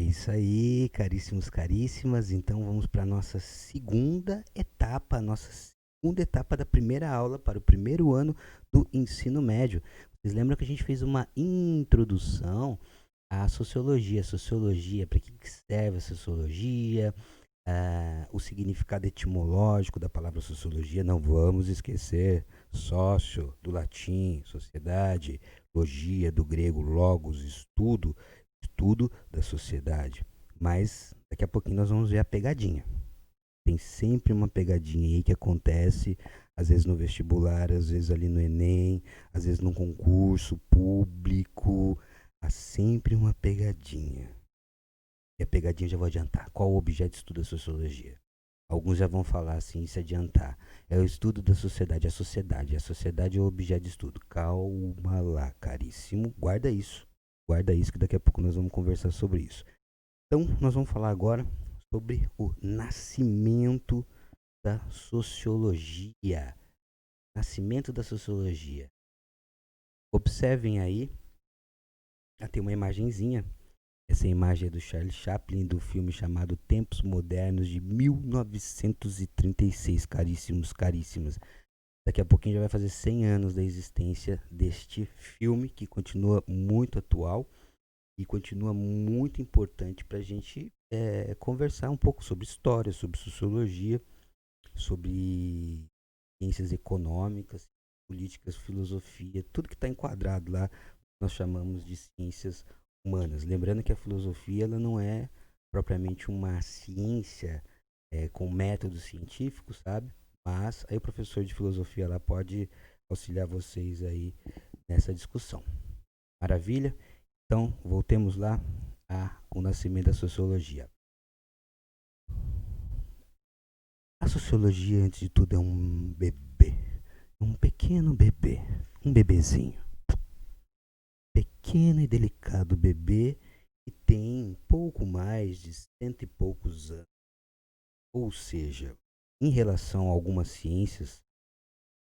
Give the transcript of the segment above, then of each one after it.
É isso aí, caríssimos, caríssimas. Então vamos para a nossa segunda etapa da primeira aula para o primeiro ano do ensino médio. Vocês lembram que a gente fez uma introdução à sociologia? Sociologia, para que serve a sociologia? O significado etimológico da palavra sociologia, não vamos esquecer. Sócio, do latim, sociedade, logia, do grego, logos, estudo, estudo da sociedade. Mas daqui a pouquinho nós vamos ver a pegadinha. Tem sempre uma pegadinha aí que acontece, às vezes no vestibular, às vezes ali no Enem, às vezes num concurso público. Há sempre uma pegadinha. E a pegadinha já vou adiantar. Qual o objeto de estudo da sociologia? Alguns já vão falar assim, se adiantar. É o estudo da sociedade. A sociedade é o objeto de estudo. Calma lá, caríssimo. Guarda isso. Guarda isso que daqui a pouco nós vamos conversar sobre isso. Então, nós vamos falar agora sobre o nascimento da sociologia. Nascimento da sociologia. Observem aí, tem uma imagenzinha. Essa imagem é do Charles Chaplin, do filme chamado Tempos Modernos, de 1936, caríssimos, caríssimas. Daqui a pouquinho já vai fazer 100 anos da existência deste filme, que continua muito atual e continua muito importante para a gente conversar um pouco sobre história, sobre sociologia, sobre ciências econômicas, políticas, filosofia, tudo que está enquadrado lá, nós chamamos de ciências humanas. Lembrando que a filosofia ela não é propriamente uma ciência com método científico, sabe? Mas aí o professor de filosofia lá pode auxiliar vocês aí nessa discussão. Maravilha? Então, voltemos lá ao nascimento da sociologia. A sociologia, antes de tudo, é um bebê, um pequeno bebê, um bebezinho. Pequeno e delicado bebê que tem pouco mais de cento e poucos anos. Ou seja, em relação a algumas ciências,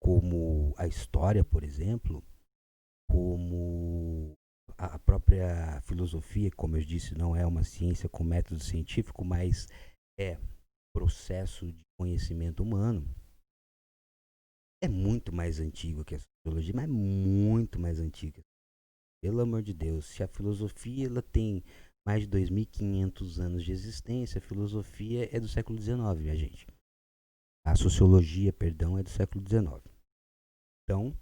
como a história, por exemplo, como a própria filosofia, como eu disse, não é uma ciência com método científico, mas é processo de conhecimento humano. É muito mais antigo que a sociologia, mas muito mais antiga. Pelo amor de Deus, se a filosofia ela tem mais de 2.500 anos de existência, a filosofia é do século XIX, minha gente. A sociologia, perdão, é do século XIX. Então,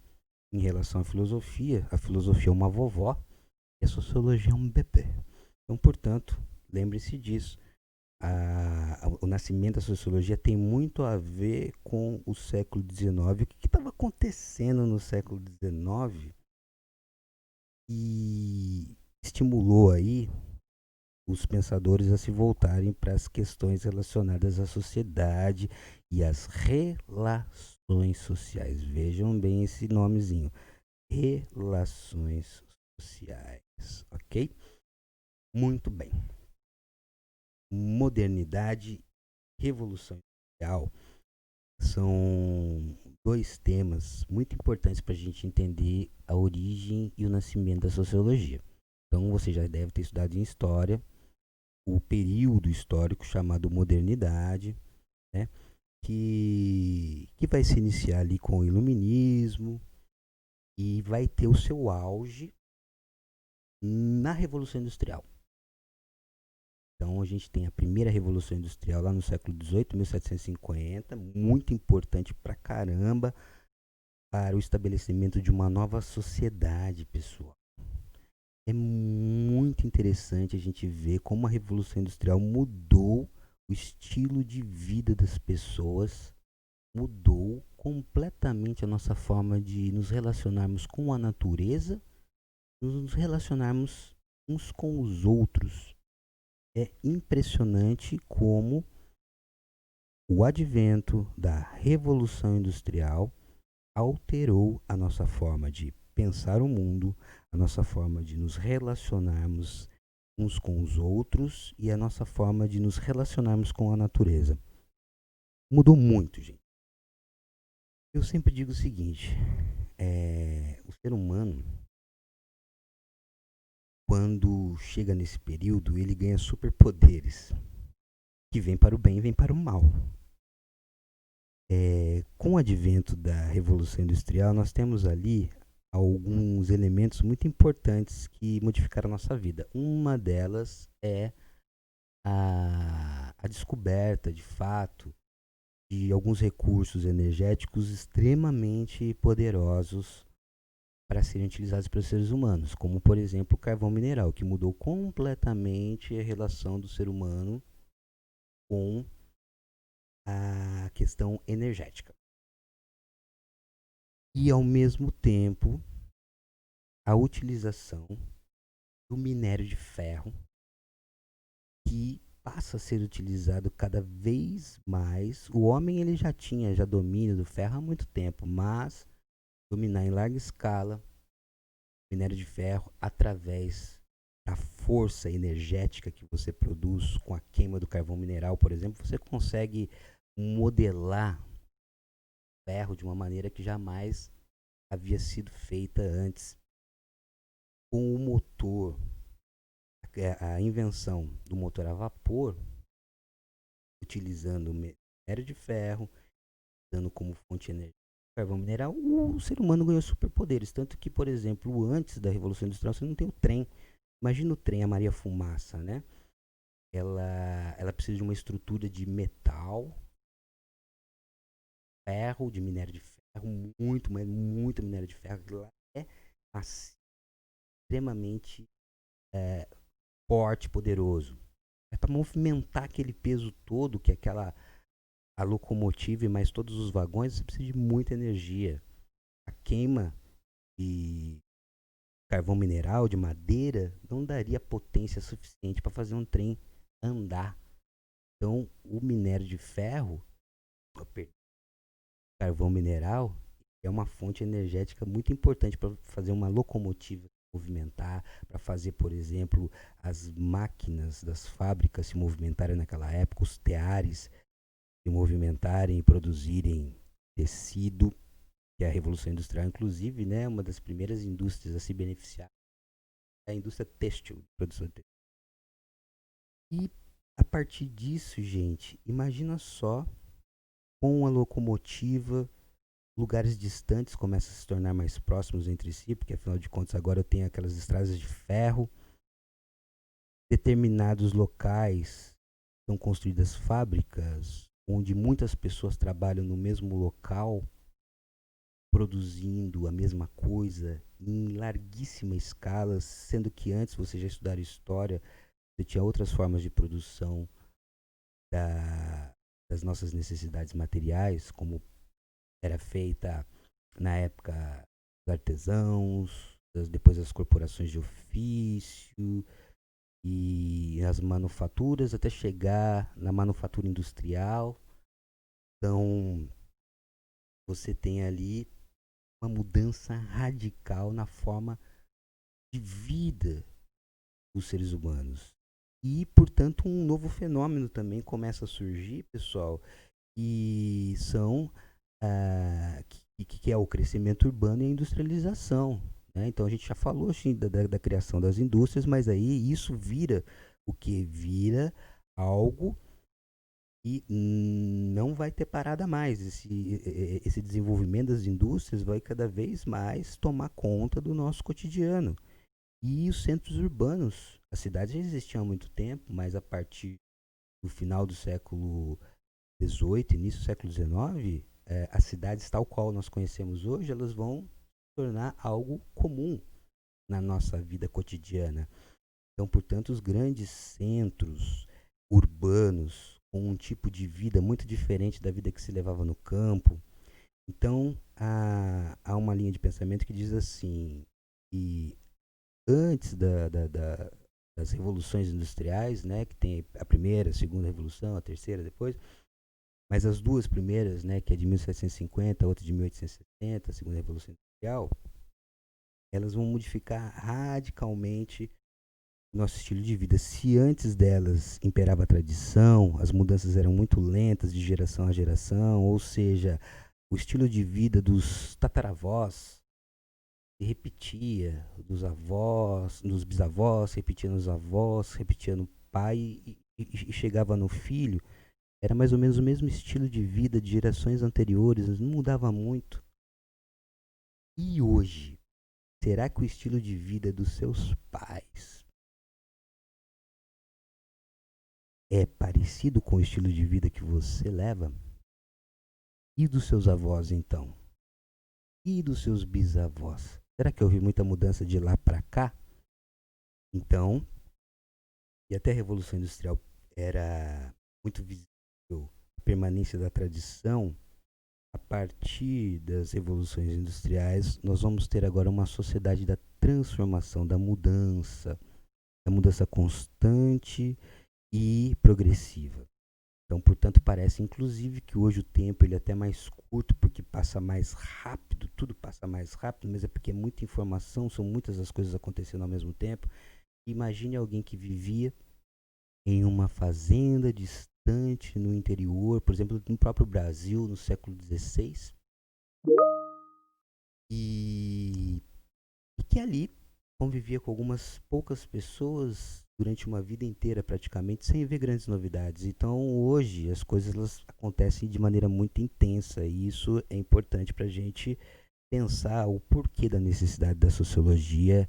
em relação à filosofia é uma vovó e a sociologia é um bebê. Então, portanto, lembre-se disso. O nascimento da sociologia tem muito a ver com o século XIX. O que estava acontecendo no século XIX e estimulou aí os pensadores a se voltarem para as questões relacionadas à sociedade e às relações sociais. Vejam bem esse nomezinho. Relações sociais, ok? Muito bem. Modernidade, revolução industrial são dois temas muito importantes para a gente entender a origem e o nascimento da sociologia. Então, você já deve ter estudado em história o período histórico chamado modernidade, né? Que vai se iniciar ali com o iluminismo e vai ter o seu auge na Revolução Industrial. Então a gente tem a primeira Revolução Industrial lá no século XVIII, 1750, muito importante pra caramba para o estabelecimento de uma nova sociedade, pessoal. É muito interessante a gente ver como a Revolução Industrial mudou o estilo de vida das pessoas, mudou completamente a nossa forma de nos relacionarmos com a natureza, nos relacionarmos uns com os outros. É impressionante como o advento da Revolução Industrial alterou a nossa forma de pensar o mundo, a nossa forma de nos relacionarmos uns com os outros e a nossa forma de nos relacionarmos com a natureza. Mudou muito, gente. Eu sempre digo o seguinte, o ser humano, quando chega nesse período, ele ganha superpoderes, que vem para o bem e vem para o mal. Com o advento da Revolução Industrial, nós temos ali alguns elementos muito importantes que modificaram a nossa vida. Uma delas é a descoberta, de fato, de alguns recursos energéticos extremamente poderosos para serem utilizados pelos seres humanos, como, por exemplo, o carvão mineral, que mudou completamente a relação do ser humano com a questão energética. E, ao mesmo tempo, a utilização do minério de ferro, que passa a ser utilizado cada vez mais. O homem ele já tinha domínio do ferro há muito tempo, mas dominar em larga escala o minério de ferro através da força energética que você produz com a queima do carvão mineral, por exemplo, você consegue modelar ferro de uma maneira que jamais havia sido feita antes. Com o motor, a invenção do motor a vapor, utilizando minério de ferro, usando como fonte energética carvão mineral, o ser humano ganhou superpoderes. Tanto que, por exemplo, antes da Revolução Industrial, você não tem o trem. Imagina o trem, a Maria Fumaça, né? Ela precisa de uma estrutura de metal, ferro, de minério de ferro, muito, mas muito minério de ferro. Que lá é assim, extremamente forte, poderoso. É para movimentar aquele peso todo, que é a locomotiva e mais todos os vagões, você precisa de muita energia. A queima de carvão mineral, de madeira, não daria potência suficiente para fazer um trem andar. Então, o minério de ferro, carvão mineral, é uma fonte energética muito importante para fazer uma locomotiva movimentar, para fazer, por exemplo, as máquinas das fábricas se movimentarem naquela época, os teares se movimentarem e produzirem tecido, que é a Revolução Industrial, inclusive, né, uma das primeiras indústrias a se beneficiar é a indústria têxtil, produção de têxtil. E a partir disso, gente, imagina só, com a locomotiva, lugares distantes começam a se tornar mais próximos entre si, porque afinal de contas agora eu tenho aquelas estradas de ferro, determinados locais são construídas fábricas onde muitas pessoas trabalham no mesmo local, produzindo a mesma coisa em larguíssima escala, sendo que antes, você já estudar história, você tinha outras formas de produção das nossas necessidades materiais, como era feita na época dos artesãos, depois as corporações de ofício e as manufaturas, até chegar na manufatura industrial. Então, você tem ali uma mudança radical na forma de vida dos seres humanos. E, portanto, um novo fenômeno também começa a surgir, pessoal, e são que é o crescimento urbano e a industrialização. Né? Então, a gente já falou assim, da criação das indústrias, mas aí isso vira o que? Vira algo e não vai ter parada mais. Esse desenvolvimento das indústrias vai cada vez mais tomar conta do nosso cotidiano. E os centros urbanos, as cidades já existiam há muito tempo, mas a partir do final do século XVIII, início do século XIX, as cidades tal qual nós conhecemos hoje, elas vão se tornar algo comum na nossa vida cotidiana. Então, portanto, os grandes centros urbanos, com um tipo de vida muito diferente da vida que se levava no campo. Então, há uma linha de pensamento que diz assim, que antes das revoluções industriais, né, que tem a primeira, a segunda revolução, a terceira depois, mas as duas primeiras, né, que é de 1750, a outra de 1860, a segunda revolução industrial, elas vão modificar radicalmente o nosso estilo de vida. Se antes delas imperava a tradição, as mudanças eram muito lentas de geração a geração, ou seja, o estilo de vida dos tataravós se repetia dos avós, nos bisavós, repetia nos avós, repetia no pai e chegava no filho. Era mais ou menos o mesmo estilo de vida de gerações anteriores, não mudava muito. E hoje, será que o estilo de vida dos seus pais é parecido com o estilo de vida que você leva? E dos seus avós, então? E dos seus bisavós? Será que houve muita mudança de lá para cá? Então, e até a Revolução Industrial era muito visível a permanência da tradição, a partir das revoluções industriais, nós vamos ter agora uma sociedade da transformação, da mudança constante e progressiva. Então, portanto, parece inclusive que hoje o tempo ele é até mais curto, porque passa mais rápido, tudo passa mais rápido, mas é porque é muita informação, são muitas as coisas acontecendo ao mesmo tempo. Imagine alguém que vivia em uma fazenda distante no interior, por exemplo, no próprio Brasil, no século XVI, e, e que ali convivia com algumas poucas pessoas durante uma vida inteira praticamente sem ver grandes novidades. Então hoje as coisas elas acontecem de maneira muito intensa e isso é importante para a gente pensar o porquê da necessidade da sociologia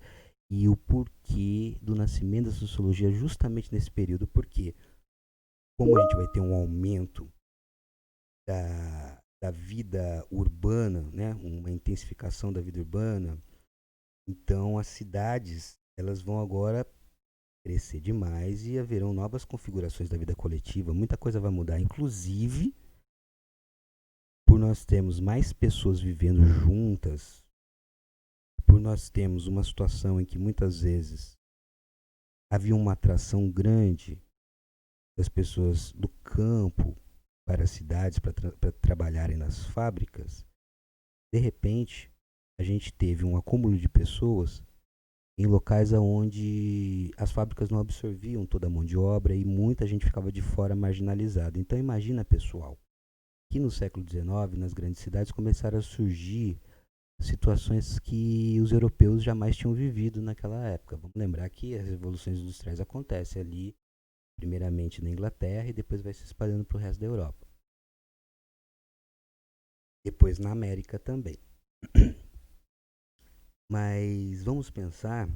e o porquê do nascimento da sociologia justamente nesse período, porque como a gente vai ter um aumento da vida urbana, né, uma intensificação da vida urbana, então as cidades elas vão agora crescer demais e haverão novas configurações da vida coletiva, muita coisa vai mudar, inclusive por nós termos mais pessoas vivendo juntas, por nós termos uma situação em que muitas vezes havia uma atração grande das pessoas do campo para as cidades, para trabalharem nas fábricas, de repente a gente teve um acúmulo de pessoas em locais onde as fábricas não absorviam toda a mão de obra e muita gente ficava de fora marginalizada. Então imagina, pessoal, que no século XIX, nas grandes cidades, começaram a surgir situações que os europeus jamais tinham vivido naquela época. Vamos lembrar que as revoluções industriais acontecem ali, primeiramente na Inglaterra e depois vai se espalhando para o resto da Europa. Depois na América também. Mas vamos pensar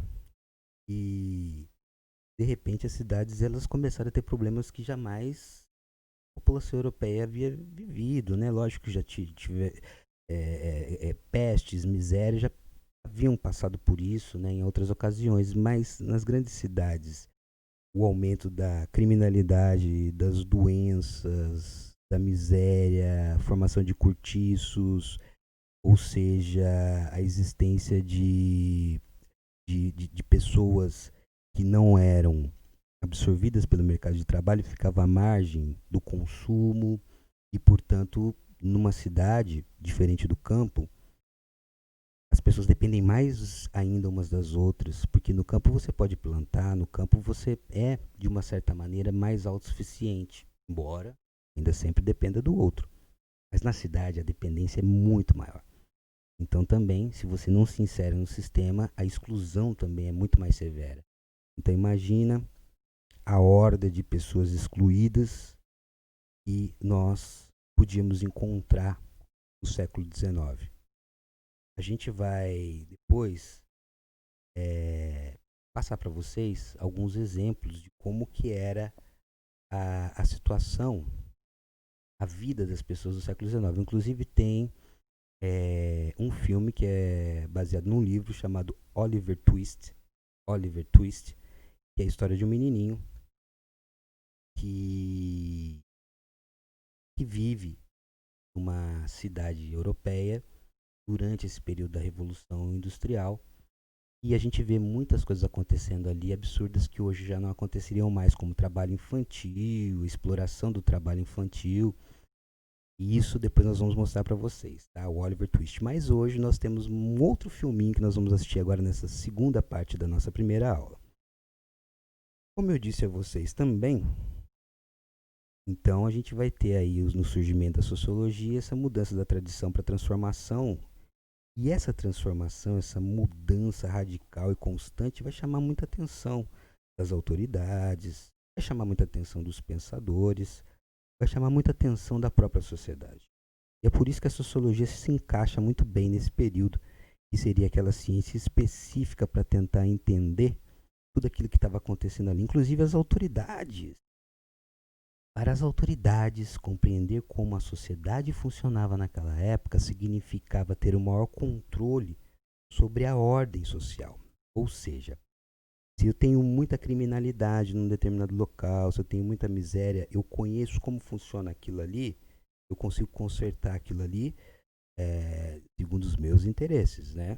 que de repente as cidades elas começaram a ter problemas que jamais a população europeia havia vivido, né? Lógico que já tive pestes, miséria, já haviam passado por isso, né, em outras ocasiões, mas nas grandes cidades o aumento da criminalidade, das doenças, da miséria, a formação de cortiços, ou seja, a existência de pessoas que não eram absorvidas pelo mercado de trabalho, ficava à margem do consumo e, portanto, numa cidade diferente do campo, as pessoas dependem mais ainda umas das outras, porque no campo você pode plantar, no campo você é, de uma certa maneira, mais autossuficiente, embora ainda sempre dependa do outro. Mas na cidade a dependência é muito maior. Então também, se você não se insere no sistema, a exclusão também é muito mais severa. Então imagina a horda de pessoas excluídas que nós podíamos encontrar no século XIX. A gente vai depois passar para vocês alguns exemplos de como que era a situação, a vida das pessoas do século XIX. Inclusive tem um filme que é baseado num livro chamado Oliver Twist, que é a história de um menininho que vive numa cidade europeia durante esse período da Revolução Industrial. E a gente vê muitas coisas acontecendo ali absurdas que hoje já não aconteceriam mais, como trabalho infantil, exploração do trabalho infantil. E isso depois nós vamos mostrar para vocês, tá? O Oliver Twist. Mas hoje nós temos um outro filminho que nós vamos assistir agora nessa segunda parte da nossa primeira aula. Como eu disse a vocês também, então a gente vai ter aí no surgimento da sociologia essa mudança da tradição para transformação E essa transformação, essa mudança radical e constante vai chamar muita atenção das autoridades, vai chamar muita atenção dos pensadores, vai chamar muita atenção da própria sociedade. E é por isso que a sociologia se encaixa muito bem nesse período, que seria aquela ciência específica para tentar entender tudo aquilo que estava acontecendo ali, inclusive as autoridades. Para as autoridades, compreender como a sociedade funcionava naquela época significava ter o maior controle sobre a ordem social. Ou seja, se eu tenho muita criminalidade num determinado local, se eu tenho muita miséria, eu conheço como funciona aquilo ali, eu consigo consertar aquilo ali segundo os meus interesses, né?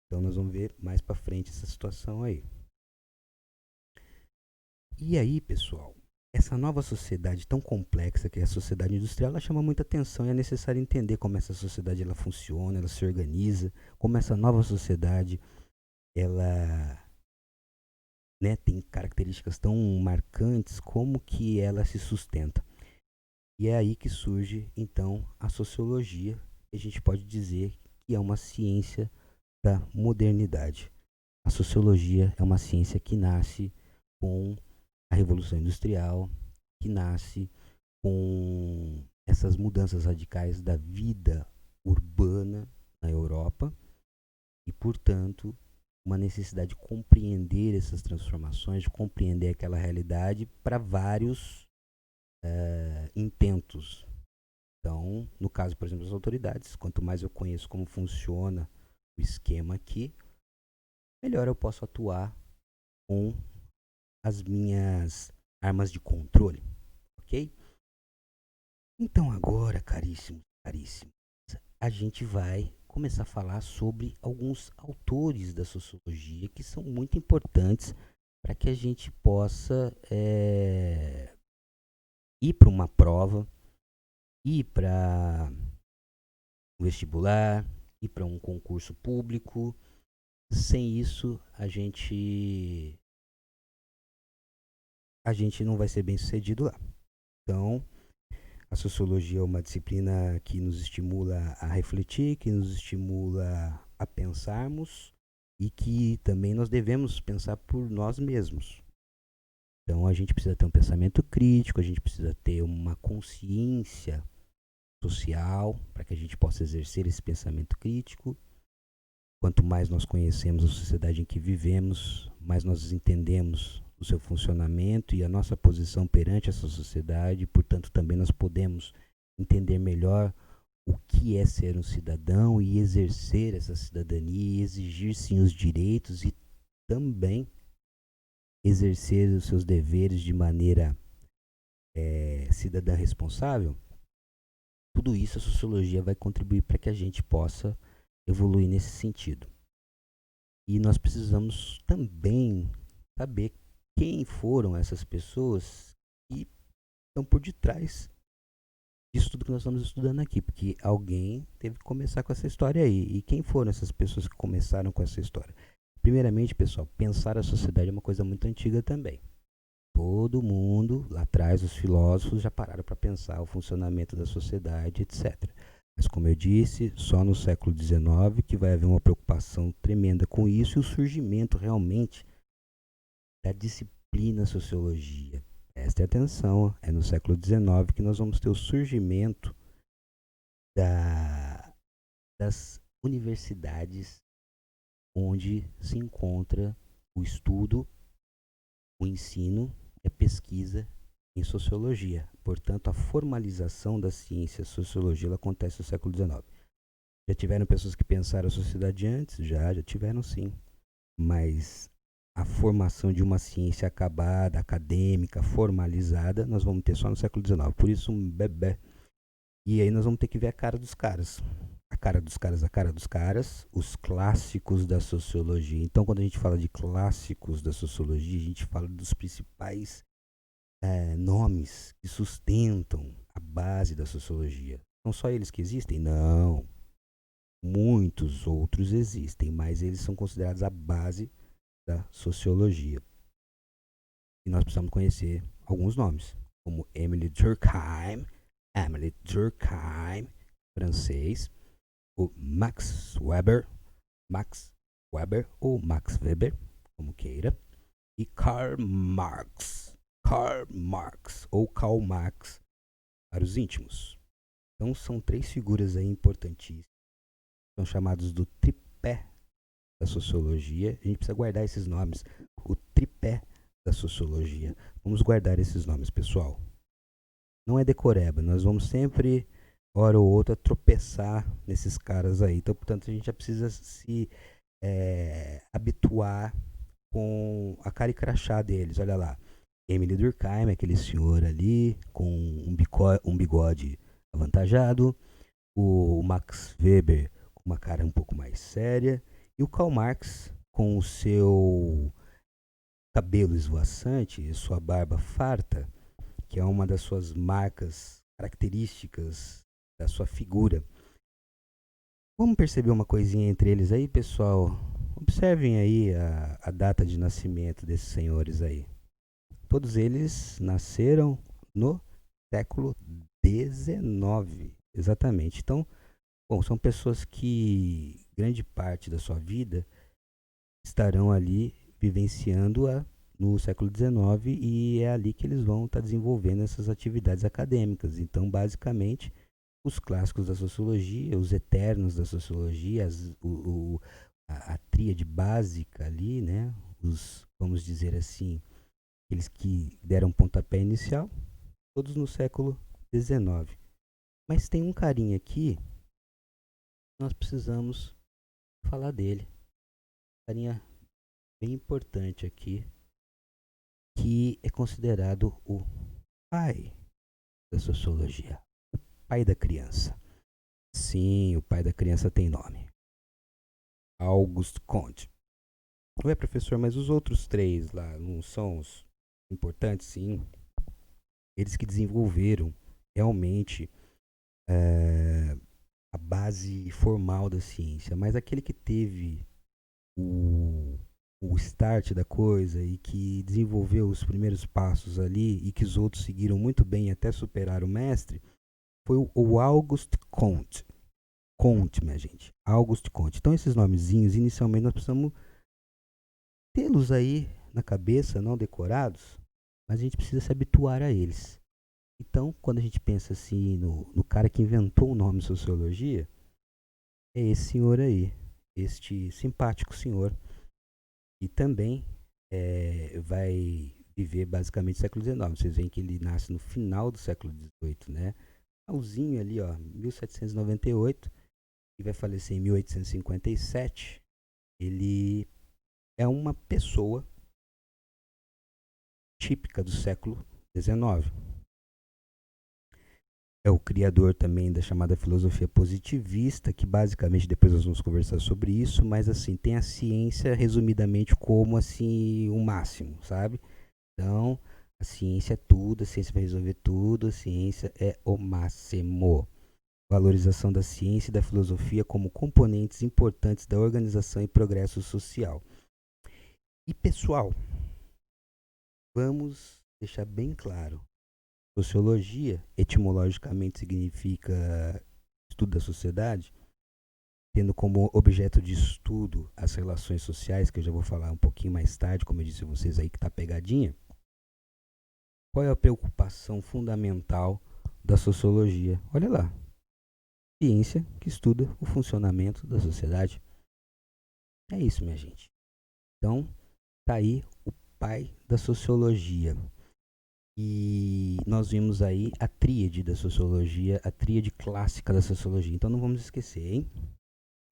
Então nós vamos ver mais para frente essa situação aí. E aí, pessoal, essa nova sociedade tão complexa que é a sociedade industrial, ela chama muita atenção e é necessário entender como essa sociedade ela funciona, ela se organiza, como essa nova sociedade ela, né, tem características tão marcantes, como que ela se sustenta. E é aí que surge, então, a sociologia, que a gente pode dizer que é uma ciência da modernidade. A sociologia é uma ciência que nasce com a Revolução Industrial, que nasce com essas mudanças radicais da vida urbana na Europa e, portanto, uma necessidade de compreender essas transformações, de compreender aquela realidade para vários intentos. Então, no caso, por exemplo, das autoridades, quanto mais eu conheço como funciona o esquema aqui, melhor eu posso atuar com as minhas armas de controle, ok? Então agora, caríssimos, caríssimos, a gente vai começar a falar sobre alguns autores da sociologia que são muito importantes para que a gente possa ir para uma prova, ir para um vestibular, ir para um concurso público. Sem isso, a gente não vai ser bem sucedido lá. Então, a sociologia é uma disciplina que nos estimula a refletir, que nos estimula a pensarmos e que também nós devemos pensar por nós mesmos. Então, a gente precisa ter um pensamento crítico, a gente precisa ter uma consciência social para que a gente possa exercer esse pensamento crítico. Quanto mais nós conhecemos a sociedade em que vivemos, mais nós entendemos o seu funcionamento e a nossa posição perante essa sociedade. Portanto, também nós podemos entender melhor o que é ser um cidadão e exercer essa cidadania e exigir sim os direitos e também exercer os seus deveres de maneira cidadã responsável. Tudo isso a sociologia vai contribuir para que a gente possa evoluir nesse sentido. E nós precisamos também saber quem foram essas pessoas que estão por detrás disso tudo que nós estamos estudando aqui, porque alguém teve que começar com essa história aí. E quem foram essas pessoas que começaram com essa história? Primeiramente, pessoal, pensar a sociedade é uma coisa muito antiga também. Todo mundo, lá atrás, os filósofos já pararam para pensar o funcionamento da sociedade, etc. Mas, como eu disse, só no século XIX que vai haver uma preocupação tremenda com isso e o surgimento realmente da disciplina sociologia. Prestem atenção, é no século XIX que nós vamos ter o surgimento das universidades onde se encontra o estudo, o ensino e a pesquisa em sociologia. Portanto, a formalização da ciência sociologia ela acontece no século XIX. Já tiveram pessoas que pensaram a sociedade antes? Já tiveram sim. Mas a formação de uma ciência acabada, acadêmica, formalizada, nós vamos ter só no século XIX. Por isso, um bebê. E aí nós vamos ter que ver a cara dos caras. A cara dos caras, os clássicos da sociologia. Então, quando a gente fala de clássicos da sociologia, a gente fala dos principais nomes que sustentam a base da sociologia. São só eles que existem? Não. Muitos outros existem, mas eles são considerados a base da sociologia. E nós precisamos conhecer alguns nomes, como Émile Durkheim, francês, o Max Weber ou Max Weber, como queira, e Karl Marx ou Karl Marx para os íntimos. Então são três figuras aí importantíssimas, são chamados do tripé da sociologia. A gente precisa guardar esses nomes, o tripé da sociologia. Vamos guardar esses nomes, pessoal. Não é decoreba, nós vamos sempre, hora ou outra, tropeçar nesses caras aí. Então, portanto, a gente já precisa se habituar com a cara e crachá deles. Olha lá, Emile Durkheim, aquele senhor ali com um bigode avantajado, o Max Weber com uma cara um pouco mais séria, e o Karl Marx com o seu cabelo esvoaçante e sua barba farta, que é uma das suas marcas características da sua figura. Vamos perceber uma coisinha entre eles aí, pessoal? Observem aí a data de nascimento desses senhores aí. Todos eles nasceram no século XIX, exatamente. Então, bom, são pessoas que grande parte da sua vida estarão ali vivenciando-a no século XIX e é ali que eles vão estar desenvolvendo essas atividades acadêmicas. Então, basicamente, os clássicos da sociologia, os eternos da sociologia, a tríade básica ali, né? Os, vamos dizer assim, aqueles que deram pontapé inicial, todos no século XIX. Mas tem um carinha aqui, nós precisamos falar dele. Carinha bem importante aqui, que é considerado o pai da sociologia, o pai da criança. Sim, o pai da criança tem nome. Auguste Comte. Ué, professor, mas os outros três lá não são os importantes? Sim. Eles que desenvolveram realmente a base formal da ciência, mas aquele que teve o start da coisa e que desenvolveu os primeiros passos ali e que os outros seguiram muito bem até superar o mestre, foi o Auguste Comte. Comte, minha gente. Auguste Comte. Então, esses nomezinhos, inicialmente, nós precisamos tê-los aí na cabeça, não decorados, mas a gente precisa se habituar a eles. Então, quando a gente pensa assim no cara que inventou o nome sociologia, é esse senhor aí, este simpático senhor, e também vai viver basicamente no século XIX. Vocês veem que ele nasce no final do século XVIII, né? Finalzinho ali, ó, 1798, e vai falecer em 1857. Ele é uma pessoa típica do século XIX. É o criador também da chamada filosofia positivista, que basicamente depois nós vamos conversar sobre isso, mas assim, tem a ciência resumidamente como assim o máximo, sabe? Então, a ciência é tudo, a ciência vai resolver tudo, a ciência é o máximo. Valorização da ciência e da filosofia como componentes importantes da organização e progresso social. E pessoal, vamos deixar bem claro. Sociologia, etimologicamente, significa estudo da sociedade, tendo como objeto de estudo as relações sociais, que eu já vou falar um pouquinho mais tarde, como eu disse a vocês aí que tá pegadinha. Qual é a preocupação fundamental da sociologia? Olha lá, ciência que estuda o funcionamento da sociedade. É isso, minha gente. Então, tá aí o pai da sociologia. E nós vimos aí a tríade da sociologia, a tríade clássica da sociologia. Então não vamos esquecer, hein?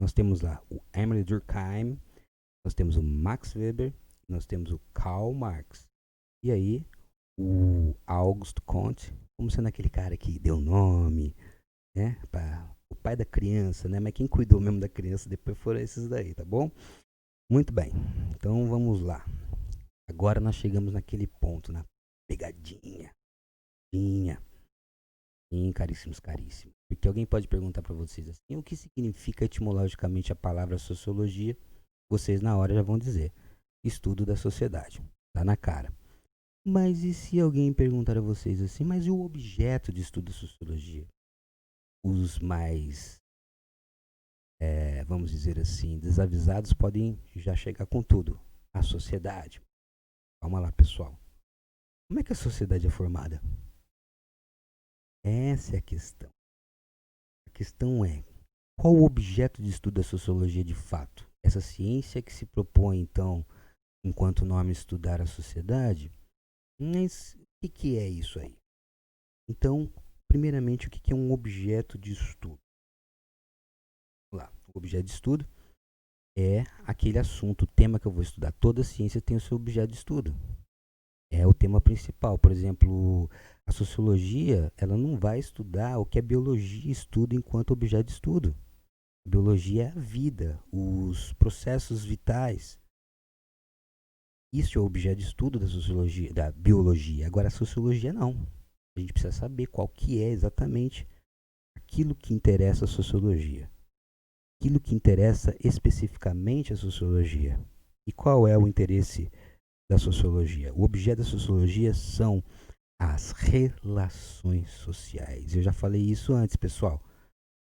Nós temos lá o Emile Durkheim, nós temos o Max Weber, nós temos o Karl Marx. E aí, o Auguste Comte, como sendo aquele cara que deu nome, né? O pai da criança, né? Mas quem cuidou mesmo da criança depois foram esses daí, tá bom? Muito bem, então vamos lá. Agora nós chegamos naquele ponto, na pegadinha. Sim, caríssimos, caríssimos. Porque alguém pode perguntar para vocês assim, o que significa etimologicamente a palavra sociologia? Vocês na hora já vão dizer, estudo da sociedade. Tá na cara. Mas e se alguém perguntar a vocês assim, mas e o objeto de estudo da sociologia? Os mais vamos dizer assim, desavisados podem já chegar com tudo. A sociedade. Calma lá, pessoal. Como é que a sociedade é formada? Essa é a questão. A questão é, qual o objeto de estudo da sociologia de fato? Essa ciência que se propõe, então, enquanto nome, estudar a sociedade? Mas o que é isso aí? Então, primeiramente, o que é um objeto de estudo? Vamos lá, o objeto de estudo é aquele assunto, o tema que eu vou estudar. Toda ciência tem o seu objeto de estudo. É o tema principal. Por exemplo, a sociologia, ela não vai estudar o que a biologia estuda enquanto objeto de estudo. A biologia é a vida, os processos vitais. Isso é o objeto de estudo da sociologia, da biologia. Agora, a sociologia não. A gente precisa saber qual que é exatamente aquilo que interessa a sociologia. Aquilo que interessa especificamente a sociologia. E qual é o interesse da sociologia? O objeto da sociologia são as relações sociais. Eu já falei isso antes, pessoal.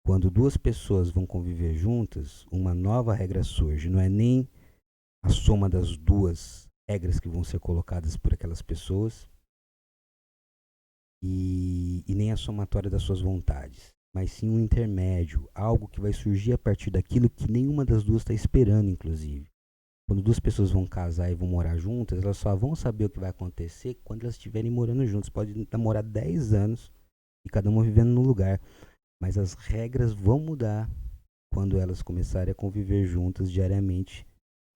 Quando duas pessoas vão conviver juntas, uma nova regra surge. Não é nem a soma das duas regras que vão ser colocadas por aquelas pessoas e nem a somatória das suas vontades, mas sim um intermédio, algo que vai surgir a partir daquilo que nenhuma das duas está esperando, inclusive. Quando duas pessoas vão casar e vão morar juntas, elas só vão saber o que vai acontecer quando elas estiverem morando juntas. Pode namorar 10 anos e cada uma vivendo num lugar, mas as regras vão mudar quando elas começarem a conviver juntas diariamente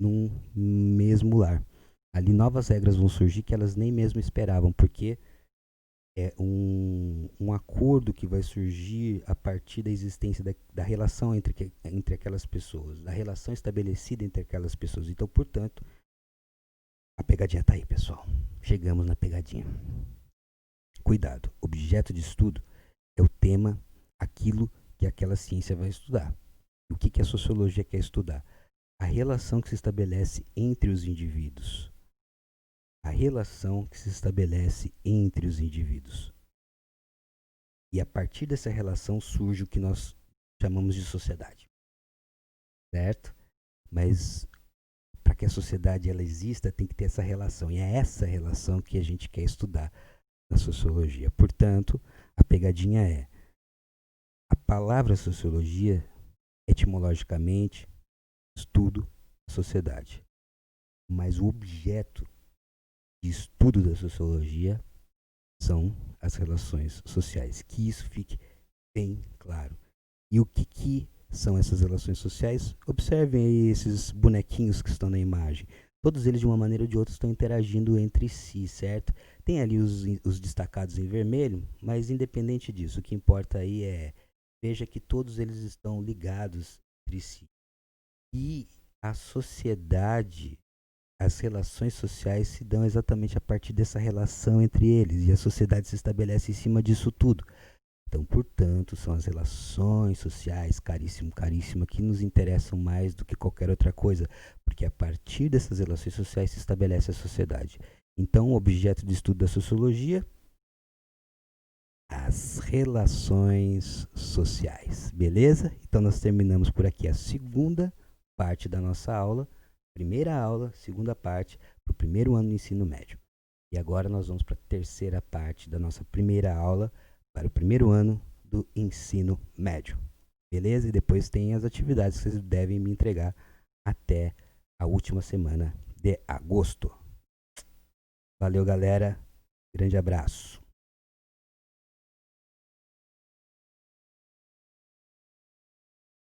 num mesmo lar. Ali novas regras vão surgir que elas nem mesmo esperavam, porque é um acordo que vai surgir a partir da existência da relação entre aquelas pessoas, da relação estabelecida entre aquelas pessoas. Então, portanto, a pegadinha está aí, pessoal. Chegamos na pegadinha. Cuidado, objeto de estudo é o tema, aquilo que aquela ciência vai estudar. O que a sociologia quer estudar? A relação que se estabelece entre os indivíduos. A relação que se estabelece entre os indivíduos. E a partir dessa relação surge o que nós chamamos de sociedade. Certo? Mas para que a sociedade ela exista, tem que ter essa relação. E é essa relação que a gente quer estudar na sociologia. Portanto, a pegadinha é: a palavra sociologia, etimologicamente, estudo da sociedade. Mas o objeto de estudo da sociologia são as relações sociais. Que isso fique bem claro. E o que são essas relações sociais? Observem aí esses bonequinhos que estão na imagem. Todos eles, de uma maneira ou de outra, estão interagindo entre si, certo? Tem ali os destacados em vermelho, mas independente disso, o que importa aí é, veja que todos eles estão ligados entre si. E a sociedade, as relações sociais se dão exatamente a partir dessa relação entre eles, e a sociedade se estabelece em cima disso tudo. Então, portanto, são as relações sociais, caríssimo, caríssima, que nos interessam mais do que qualquer outra coisa, porque a partir dessas relações sociais se estabelece a sociedade. Então, o objeto de estudo da sociologia, as relações sociais, beleza? Então, nós terminamos por aqui a segunda parte da nossa aula, primeira aula, segunda parte, para o primeiro ano do ensino médio. E agora nós vamos para a terceira parte da nossa primeira aula, para o primeiro ano do ensino médio. Beleza? E depois tem as atividades que vocês devem me entregar até a última semana de agosto. Valeu, galera. Grande abraço.